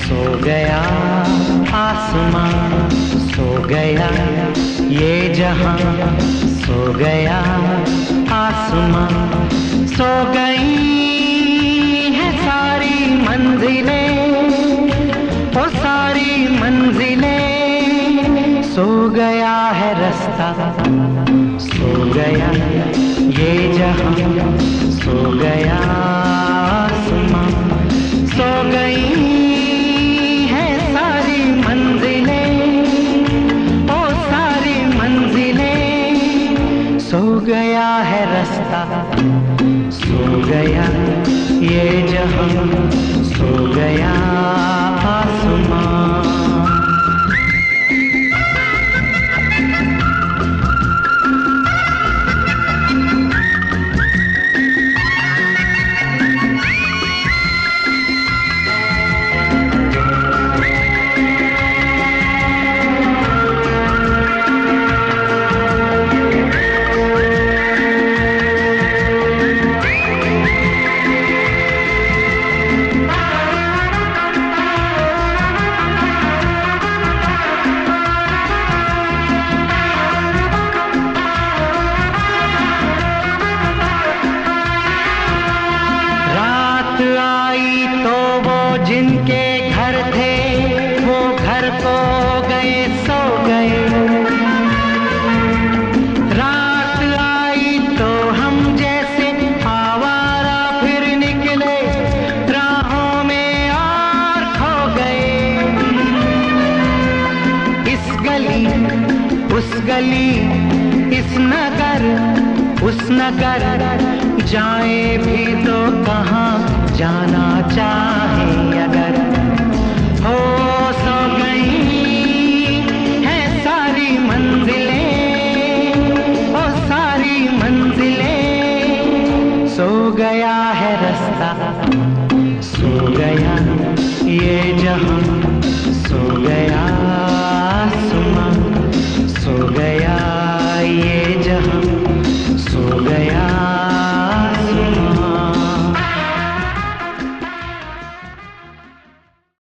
सो गया आसमां, सो गया ये जहां, सो गया आसमां, सो गई है सारी मंजिलें, ओ सारी मंजिलें, सो गया है रास्ता, सो गया ये जहां, सो गया आसमां, सो गई है सारी मंजिलें, ओ सारी मंजिलें, सो गया है रास्ता, सो गया ये जहां, सो गया आसमां। आई तो वो जिनके घर थे, वो घर को गए सो गए, रात आई तो हम जैसे आवारा फिर निकले राहों में और खो गए, इस गली उस गली, इस नगर उस नगर, जाए भी तो कहाँ जाना चाहे अगर, हो सो गई है सारी मंजिलें, ओ सारी मंजिलें, सो गया है रास्ता, सो गया ये